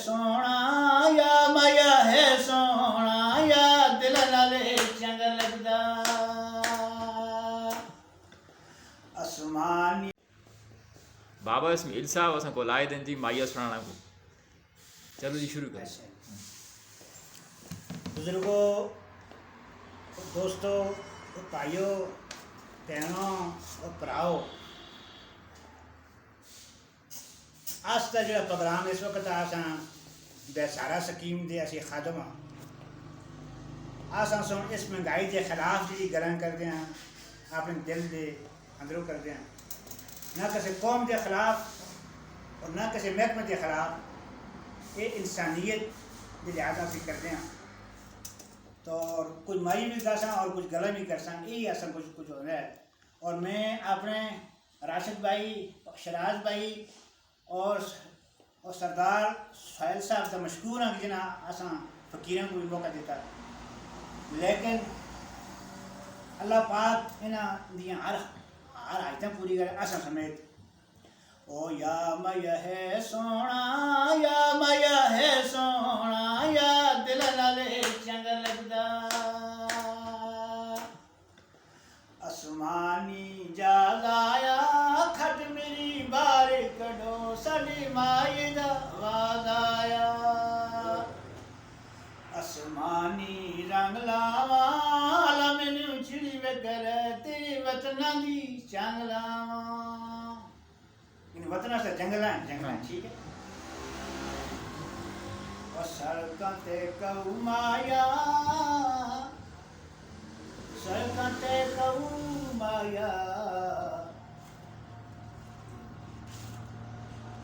سونا یا مایا ہے سونا یا دل نالے چنگ لگدا آسمانی بابا اسماعیل صاحب اساں کو لائے دیں جی مائیا سنانا کو چلو جی شروع کریں بزرگوں دوستو بھائیو بہنوں اور پراؤ آج کا جو پروگرام اس وقت آساں بیسارہ سکیم دے اسی خادم ہاں آساں سن اس مہنگائی کے خلاف جی گلاں کردے ہیں اپنے دل دے اندروں کردے ہیں نہ کسی قوم کے خلاف اور نہ کسی محکمے کے خلاف یہ انسانیت کے لحاظ سے کرتے ہیں تو کچھ مائی بھی کرساں اور کچھ گلا بھی کرساں یہی ایسا کچھ ہو رہا ہے اور میں اپنے راشد بھائی شراز بھائی اور سردار سہیل صاحب کا مشکور ہوں کہ جنہیں اساں فقیروں کو بھی موقع دیتا لیکن اللہ پاک انہاں دیاں ہر آیتیں پوری کرے اساں سمیت او یا مایا ہے سونا یا مایا ہے سونا یا دل نالے چنگ لگدا آسمانی جاگایا کھٹ میری بار کڈو ساڈی مائی دا آواز آیا آسمانی رنگ لاواں مینوں چڑی وکر تیری وطناں دی چنگ لاواں ان وطناں سے جنگل ہیں ٹھیک ہے اور سڑکاں تے کہو مایا سڑکاں تے کہو مایا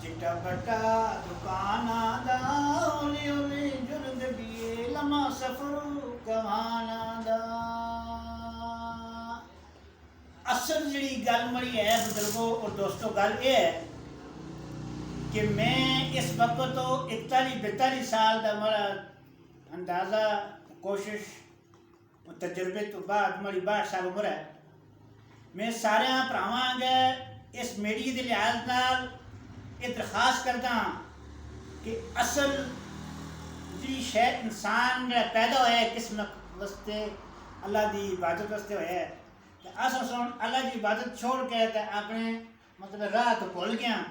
چٹا بٹا دکاناں دا اولی اولی جن گڈیے لمحہ سفر کماناں دا اصل جڑی گل مڑی ہے بزرگوں اور دوستوں گل یہ ہے کہ میں اس وقت تو 41-42 سال کا میرا اندازہ کوشش تجربے تو بعد میری 62 سال عمر ہے میں سارے بھراواں گے اس میڈیا کے لحاظ نال یہ درخواست کرتا ہوں کہ اصل جی شے انسان جڑا پیدا ہوا ہے کس واسطے اللہ دی عبادت واسطے ہوا ہے اساں سن اللہ کی عبادت چھوڑ کے تے اپنے مطلب راہ تو بھول گیا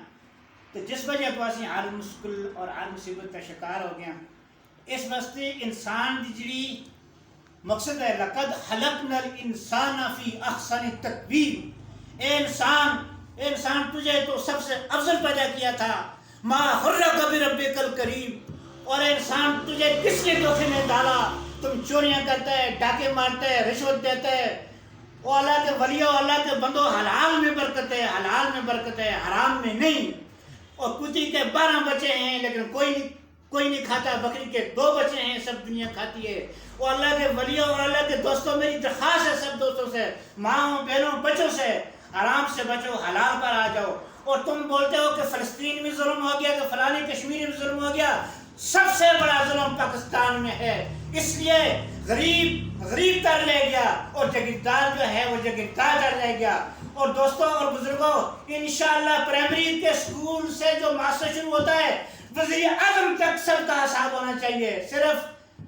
تو جس وجہ تو اسی ہر مشکل اور ہر مصیبت کا شکار ہو گیا اس واسطے انسان کی جڑی مقصد ہے لقد خلقنا الانسان فی احسن تقویم اے انسان تجھے تو سب سے افضل پیدا کیا تھا ما غرک بربک الکریم اور انسان تجھے کس نے دھوکے میں ڈالا تم چوریاں کرتے ڈاکے مارتے رشوت دیتے وہ اللہ کے ولیوں اللہ کے بندوں حلال میں برکت ہے حرام میں نہیں اور کتی کے 12 بچے ہیں لیکن کوئی نہیں کھاتا بکری کے 2 بچے ہیں سب دنیا کھاتی ہے وہ اللہ کے ولیوں اور اللہ کے دوستوں میری درخواست ہے سب دوستوں سے ماں بہنوں بچوں سے آرام سے بچو حلال پر آ جاؤ اور تم بولتے ہو کہ فلسطین میں ظلم ہو گیا کہ فلانی کشمیر میں ظلم ہو گیا سب سے بڑا ظلم پاکستان میں ہے اس لیے غریب تر لے گیا اور جگیردار جو ہے وہ جگیردار تر لے گیا اور دوستوں اور بزرگوں انشاءاللہ پرائمری کے سکول سے جو ماسٹر شروع ہوتا ہے وزیر اعظم تک سب کا حساب ہونا چاہیے صرف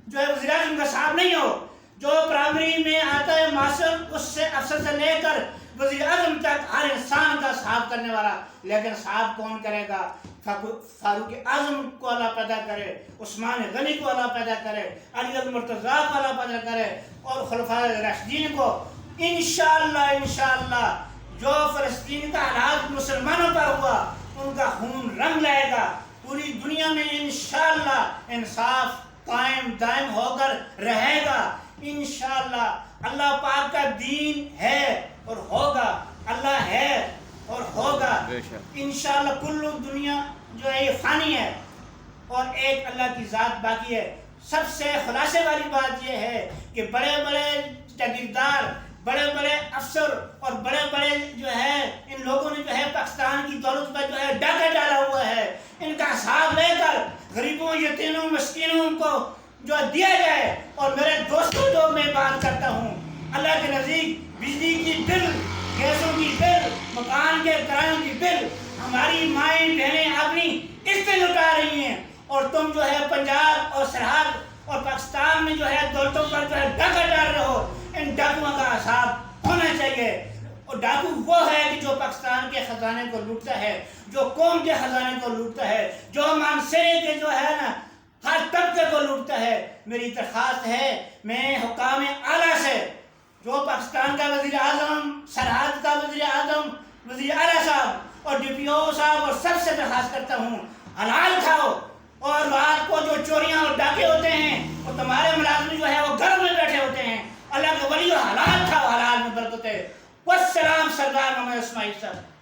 جو ہے وزیر اعظم کا صاحب نہیں ہو جو پرائمری میں آتا ہے ماسٹر اس سے افسر سے لے کر وزیر اعظم تک ہر انسان کا صاحب کرنے والا لیکن صاحب کون کرے گا فاروق اعظم کو اللہ پیدا کرے عثمان غنی کو اللہ پیدا کرے علی المرتضیٰ کو اللہ پیدا کرے اور خلفائے راشدین کو انشاءاللہ جو فلسطین کا حالات مسلمانوں پر ہوا ان کا خون رنگ لائے گا پوری دنیا میں انشاءاللہ انصاف قائم دائم ہو کر رہے گا انشاءاللہ اللہ پاک کا دین ہے اور ہوگا اللہ ہے اور ہوگا انشاءاللہ کل دنیا جو ہے یہ فانی ہے اور ایک اللہ کی ذات باقی ہے سب سے خلاصے والی بات یہ ہے کہ بڑے بڑے جاگیردار بڑے بڑے افسر اور بڑے بڑے جو ہے ان لوگوں نے جو ہے پاکستان کی دولت پر جو ہے ڈاکہ ڈالا ہوا ہے ان کا حساب لے کر غریبوں یتیموں مسکینوں کو جو دیا جائے اور میرے دوستوں جو میں بات کرتا ہوں اللہ کے نزدیک بجلی کی بل گیسوں کی بل مکان کے کرایوں کی بل ہماری مائیں بہنیں اپنی اس پہ لٹا رہی ہیں اور تم جو ہے پنجاب اور سرحد اور پاکستان میں جو ہے دولتوں پر جو ہے ڈاکہ ڈال رہے ہو، ان ڈاکوؤں کا حساب ہونا چاہیے۔ اور ڈاکو وہ ہے کہ جو پاکستان کے خزانے کو لوٹتا ہے، جو قوم کے خزانے کو لوٹتا ہے، جو مانسے کے جو ہے نا ہر طبقے کو لوٹتا ہے۔ میری درخواست ہے میں حکام اعلیٰ سے، جو پاکستان کا وزیر اعظم، سرحد کا وزیر اعظم، وزیر اعلیٰ صاحب اور ڈی پی او صاحب اور سب سے درخواست کرتا ہوں، حلال کھاؤ، اور رات کو جو چوریاں اور ڈاکے ہوتے ہیں اور تمہارے ملازم جو ہے وہ گھر میں بیٹھے ہوتے ہیں، اللہ کے ولی حلال کھاؤ، حلال میں برکت ہے۔ والسلام سردار محمد اسماعیل صاحب۔